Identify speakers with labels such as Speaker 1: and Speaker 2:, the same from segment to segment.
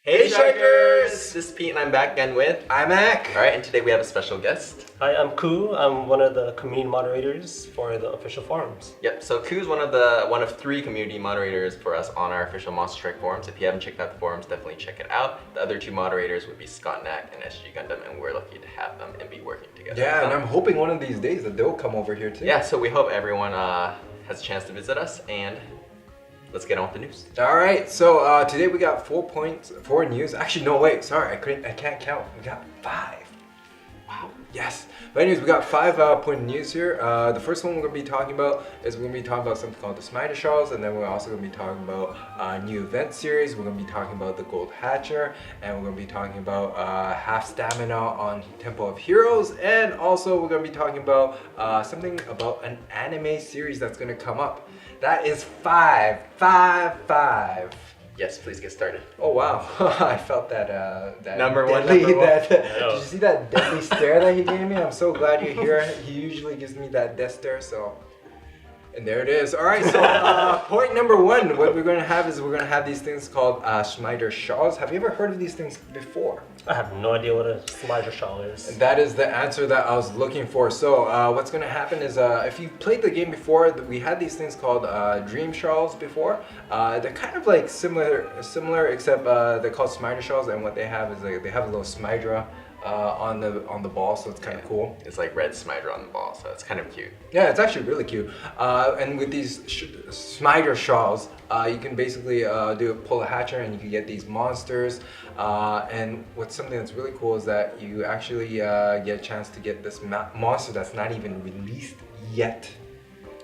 Speaker 1: Hey Strikers! This is Pete and I'm back again with...
Speaker 2: I'm Mac.
Speaker 1: Alright, and today we have a special guest.
Speaker 3: Hi, I'm Ku. I'm one of the community moderators for the official forums.
Speaker 1: Yep, so Ku's one of three community moderators for us on our official Monster Strike forums. If you haven't checked out the forums, definitely check it out. The other two moderators would be Scott Knack and SG Gundam, and we're lucky to have them and be working together.
Speaker 2: Yeah, and I'm hoping one of these days that they'll come over here too.
Speaker 1: Yeah, so we hope everyone has a chance to visit us, and let's get on with the news.
Speaker 2: All right, so today we got 4 points, 4 news. Actually, no, wait, sorry, I can't count. We got 5. Wow, yes. But anyways, we got 5 point news here. The first one we're gonna be talking about is we're gonna be talking about something called the Smydra Sharls, and then we're also gonna be talking about a new event series. We're gonna be talking about the Gold Hatcher, and we're gonna be talking about half stamina on Temple of Heroes, and also we're gonna be talking about something about an anime series that's gonna come up. That is 5.
Speaker 1: Yes, please get started.
Speaker 2: Oh wow, I felt that
Speaker 1: Number one.
Speaker 2: did you see that deadly stare that he gave me? I'm so glad you're here. He usually gives me that death stare, so. And there it is. All right, so point number 1, what we're going to have is we're going to have these things called Smydra Sharls. Have you ever heard of these things before?
Speaker 3: I have no idea what a Smydra Sharl is.
Speaker 2: And that is the answer that I was looking for. So what's going to happen is if you played the game before, we had these things called Dream Sharls before. They're kind of like similar except they're called Smydra Sharls, and what they have is they have a little Smydra on the ball, so it's kind of cool.
Speaker 1: It's like red Smydra on the ball, so it's kind of cute.
Speaker 2: Yeah, it's actually really cute. And with these Smydra Sharls, you can basically pull a hatcher and you can get these monsters. And what's something that's really cool is that you actually get a chance to get this monster that's not even released yet.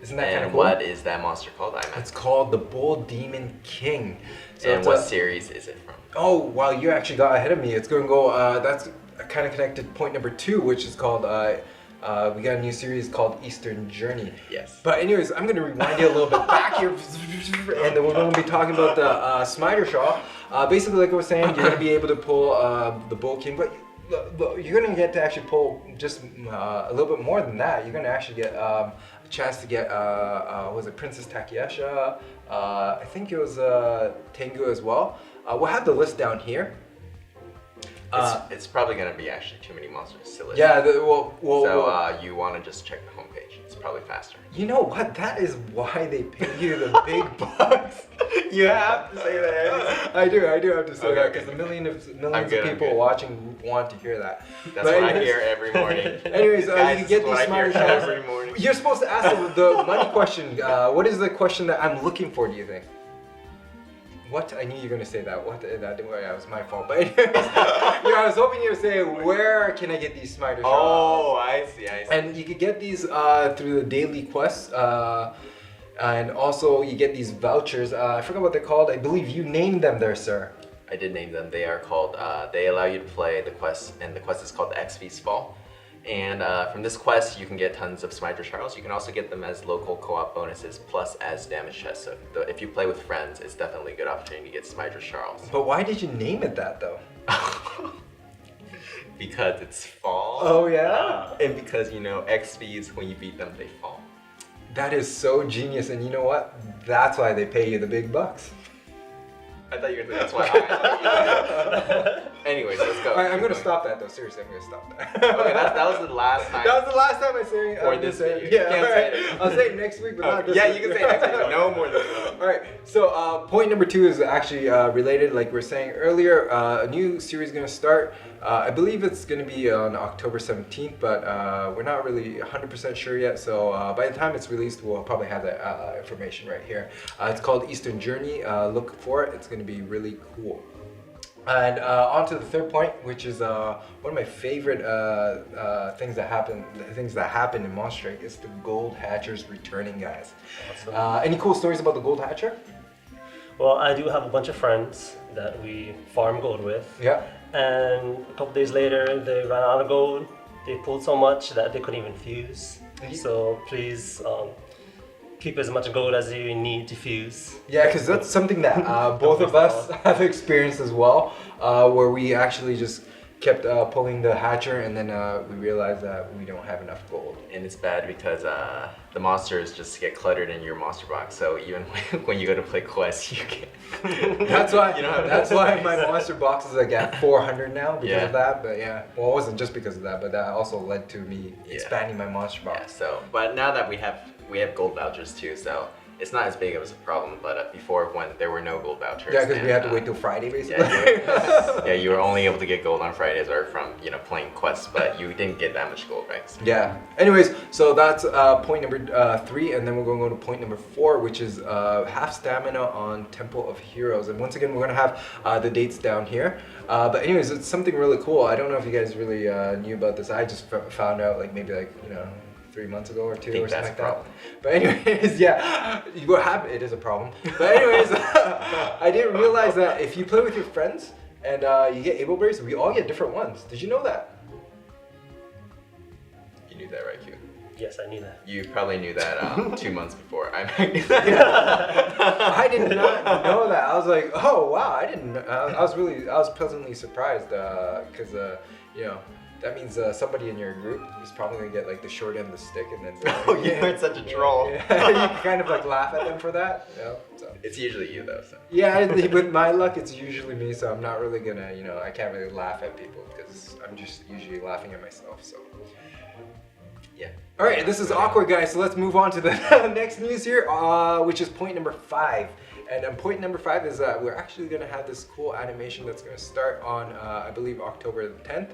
Speaker 2: Isn't that kind of cool?
Speaker 1: And what is that monster called?
Speaker 2: It's called the Bull Demon King. So
Speaker 1: and what series is it from?
Speaker 2: Oh, wow, you actually got ahead of me. It's going to go, that's kind of connected point number 2, which is called, we got a new series called Eastern Journey.
Speaker 1: Yes.
Speaker 2: But anyways, I'm going to rewind you a little bit back here, and then we're going to be talking about the Smydra Sharl. Basically, like I was saying, you're going to be able to pull the Bull King, but you're going to get to actually pull just a little bit more than that. You're going to actually get a chance to get, was it Princess Takayasha? I think it was Tengu as well. We'll have the list down here.
Speaker 1: It's probably going to be actually too many monsters to list.
Speaker 2: Yeah,
Speaker 1: you want to just check the homepage. It's probably faster.
Speaker 2: You know what? That is why they pay you the big bucks.
Speaker 1: You have to say that.
Speaker 2: I do have to say that because
Speaker 1: okay.
Speaker 2: millions of people watching want to hear that.
Speaker 1: That's what I hear every morning.
Speaker 2: Anyways,
Speaker 1: Guys,
Speaker 2: you can get these Smydra Sharls
Speaker 1: every morning.
Speaker 2: You're supposed to ask the money question. What is the question that I'm looking for, do you think? What? I knew you were going to say that. What? That was my fault. But anyways, I was hoping you would say, where can I get these Smydra Sharls?
Speaker 1: Oh, I see.
Speaker 2: And you could get these through the daily quests. And also you get these vouchers. I forgot what they're called. I believe you named them there, sir.
Speaker 1: I did name them. They are called, they allow you to play the quest, and the quest is called the XV's Fall. And from this quest, you can get tons of Smydra Sharls. You can also get them as local co-op bonuses, plus as damage chests. So if you play with friends, it's definitely a good opportunity to get Smydra Sharls.
Speaker 2: But why did you name it that, though?
Speaker 1: Because it's fall.
Speaker 2: Oh, yeah?
Speaker 1: And because, XVs, when you beat them, they fall.
Speaker 2: That is so genius, and you know what? That's why they pay you the big bucks.
Speaker 1: I thought you were that's why Anyways, let's go.
Speaker 2: Alright, I'm gonna stop that though. Seriously, I'm gonna stop that.
Speaker 1: Okay, that was the last time.
Speaker 2: That was the last time I say
Speaker 1: Or this week.
Speaker 2: Yeah, alright. I'll say it next week, but not this week.
Speaker 1: Yeah, you can say it next week, but no more this week.
Speaker 2: Alright, so point number 2 is actually related, like we were saying earlier. A new series is gonna start. I believe it's gonna be on October 17th, but we're not really 100% sure yet. So by the time it's released, we'll probably have that information right here. It's called Eastern Journey. Look for it. It's gonna be really cool. And on to the third point, which is one of my favorite things that happen in Monster Strike is the Gold Hatcher's returning, guys. Awesome. Any cool stories about the Gold Hatcher?
Speaker 3: Well, I do have a bunch of friends that we farm gold with.
Speaker 2: Yeah.
Speaker 3: And a couple days later, they ran out of gold. They pulled so much that they couldn't even fuse. So please keep as much gold as you need to fuse.
Speaker 2: Yeah, because that's something that both of us have experienced as well, where we actually just kept pulling the hatcher, and then we realized that we don't have enough gold.
Speaker 1: And it's bad because the monsters just get cluttered in your monster box. So even when you go to play quests, you can't.
Speaker 2: That's why.
Speaker 1: You don't have
Speaker 2: That's
Speaker 1: enough
Speaker 2: why
Speaker 1: space.
Speaker 2: my monster box is like at 400 now because
Speaker 1: Yeah.
Speaker 2: of that. But yeah, well, it wasn't just because of that, but that also led to me
Speaker 1: Yeah.
Speaker 2: expanding my monster
Speaker 1: Yeah.
Speaker 2: box.
Speaker 1: So, but now that we have gold vouchers too, so it's not as big of a problem. But before, when there were no gold vouchers,
Speaker 2: Yeah, because we had
Speaker 1: and,
Speaker 2: to wait till Friday basically.
Speaker 1: Yeah, you were only able to get gold on Fridays or from playing quests, but you didn't get that much gold, right?
Speaker 2: Yeah. Anyways, so that's point number 3, and then we're going to go to point number 4, which is half stamina on Temple of Heroes. And once again, we're going to have the dates down here. But anyways, it's something really cool. I don't know if you guys really knew about this. I just found out like maybe 3 months ago or 2
Speaker 1: think
Speaker 2: or something
Speaker 1: that's
Speaker 2: like
Speaker 1: a
Speaker 2: that. But anyways, yeah, it is a problem. But anyways, I didn't realize that if you play with your friends and you get able berries, we all get different ones. Did you know that?
Speaker 1: You knew that, right, Q?
Speaker 3: Yes, I knew that.
Speaker 1: You probably knew that 2 months before. I knew that.
Speaker 2: I did not know that. I was like, oh wow, I didn't. I was pleasantly surprised because that means somebody in your group is probably gonna get like the short end of the stick, and then
Speaker 1: Oh, you are such a troll.
Speaker 2: Yeah, you can kind of like laugh at them for that. So.
Speaker 1: It's usually you though. So.
Speaker 2: Yeah, with my luck, it's usually me, so I'm not really gonna, I can't really laugh at people because I'm just usually laughing at myself. So.
Speaker 1: Yeah.
Speaker 2: All right, this is awkward, guys. So let's move on to the next news here, which is point number 5. And point number 5 is that we're actually going to have this cool animation that's going to start on, I believe, October the 10th.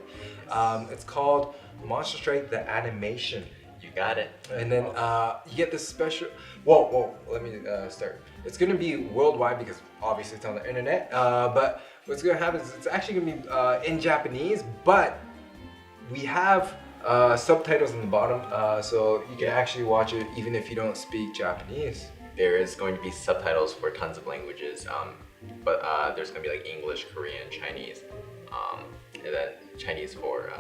Speaker 2: It's called Monster Strike the Animation.
Speaker 1: You got it.
Speaker 2: And then you get this special. Whoa, let me start. It's going to be worldwide because obviously it's on the internet. But what's going to happen is it's actually going to be in Japanese, but we have subtitles in the bottom, so you can actually watch it even if you don't speak Japanese.
Speaker 1: There is going to be subtitles for tons of languages, but there's going to be like English, Korean, Chinese, and then Chinese for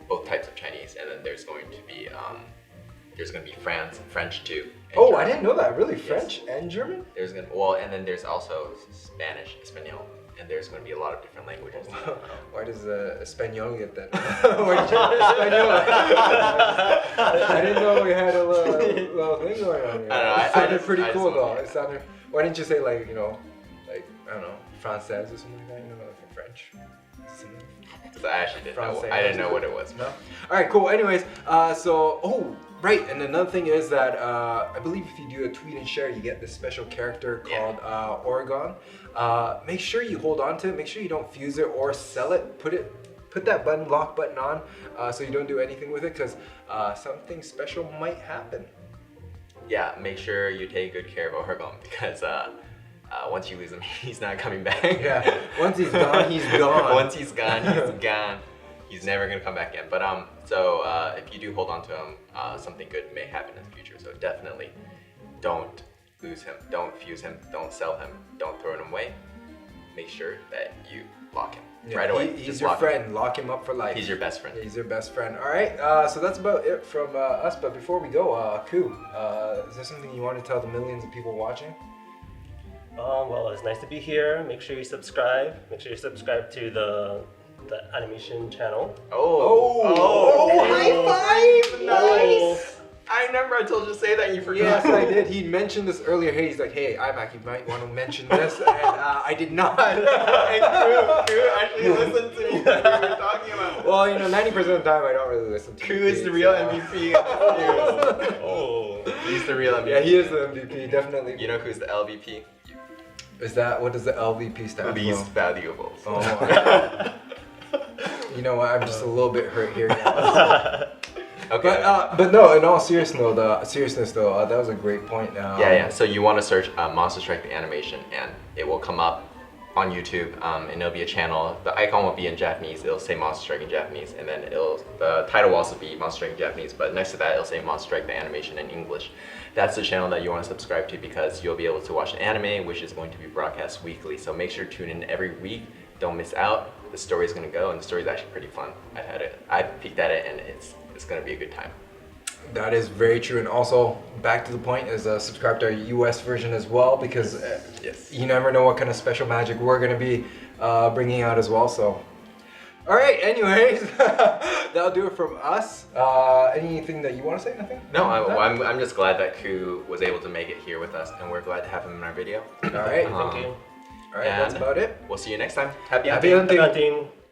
Speaker 1: both types of Chinese, and then there's going to be French too. and
Speaker 2: Oh,
Speaker 1: German.
Speaker 2: I didn't know that. Really, French and German?
Speaker 1: And then there's also Spanish, Espanol, and there's going to be a lot of different languages.
Speaker 2: Why does Espanol get that? Why did you get Espanol? I didn't know we had a little thing going on here.
Speaker 1: I don't know,
Speaker 2: It sounded pretty
Speaker 1: I just
Speaker 2: cool
Speaker 1: wanted
Speaker 2: though.
Speaker 1: to-
Speaker 2: It sounded. Why didn't you say like I don't know, Française or something like that? Like in French.
Speaker 1: So I actually didn't know.
Speaker 2: Francais.
Speaker 1: I didn't know what it was.
Speaker 2: No. All right, cool. Anyways, right, and another thing is that I believe if you do a tweet and share, you get this special character called Oregon. Make sure you hold on to it. Make sure you don't fuse it or sell it. Put that lock button on, so you don't do anything with it, because something special might happen.
Speaker 1: Yeah, make sure you take good care of Oregon because once you lose him, he's not coming back.
Speaker 2: Yeah. Once he's gone, he's gone.
Speaker 1: Once he's gone, he's gone. He's never gonna come back in. But if you do hold on to him, something good may happen in the future. So definitely don't lose him. Don't fuse him. Don't sell him. Don't throw him away. Make sure that you lock him right away.
Speaker 2: He's
Speaker 1: Just
Speaker 2: your
Speaker 1: lock him.
Speaker 2: friend. Lock him up for life.
Speaker 1: He's your best friend.
Speaker 2: He's your best friend. All right. So that's about it from us. But before we go, Ku, is there something you want to tell the millions of people watching?
Speaker 3: Well, it's nice to be here. Make sure you subscribe. Make sure you subscribe to the animation channel.
Speaker 2: High five!
Speaker 1: Nice. I remember I told you to say that and you forgot.
Speaker 2: Yes, I did. He mentioned this earlier. Hey, he's like, hey, IMAC, you might want to mention this, and I did not.
Speaker 1: And Ku actually listened to me when we were talking about.
Speaker 2: Well, 90% of the time I don't really listen to
Speaker 1: Ku
Speaker 2: you,
Speaker 1: is the real
Speaker 2: so-
Speaker 1: MVP.
Speaker 3: Oh.
Speaker 1: He's the real MVP.
Speaker 2: Yeah, he is the MVP, definitely.
Speaker 1: You know who's the LVP?
Speaker 2: What does the LVP stand
Speaker 1: Least
Speaker 2: for?
Speaker 1: valuable.
Speaker 2: Oh. You know what? I'm just a little bit hurt here.
Speaker 1: Okay.
Speaker 2: But no, in all seriousness though, that was a great point.
Speaker 1: Yeah. So you want to search Monster Strike the animation, and it will come up on YouTube, and it'll be a channel. The icon will be in Japanese. It'll say Monster Strike in Japanese, and then the title will also be Monster Strike in Japanese. But next to that, it'll say Monster Strike the animation in English. That's the channel that you want to subscribe to because you'll be able to watch the anime, which is going to be broadcast weekly. So make sure to tune in every week. Don't miss out. The story is going to go, and the story is actually pretty fun. I've peeked at it, and it's going to be a good time.
Speaker 2: That is very true, and also back to the point is subscribe to our US version as well because
Speaker 1: Yes.
Speaker 2: you never know what kind of special magic we're going to be bringing out as well. So, All right. Anyways, that'll do it from us. Anything that you want to say? Nothing?
Speaker 1: No, I'm just glad that Ku was able to make it here with us, and we're glad to have him in our video.
Speaker 2: All right.
Speaker 3: Thank you.
Speaker 2: All right. That's about it.
Speaker 1: We'll see you next time. Happy
Speaker 2: Happy
Speaker 1: hunting.
Speaker 2: hunting.
Speaker 3: Happy hunting.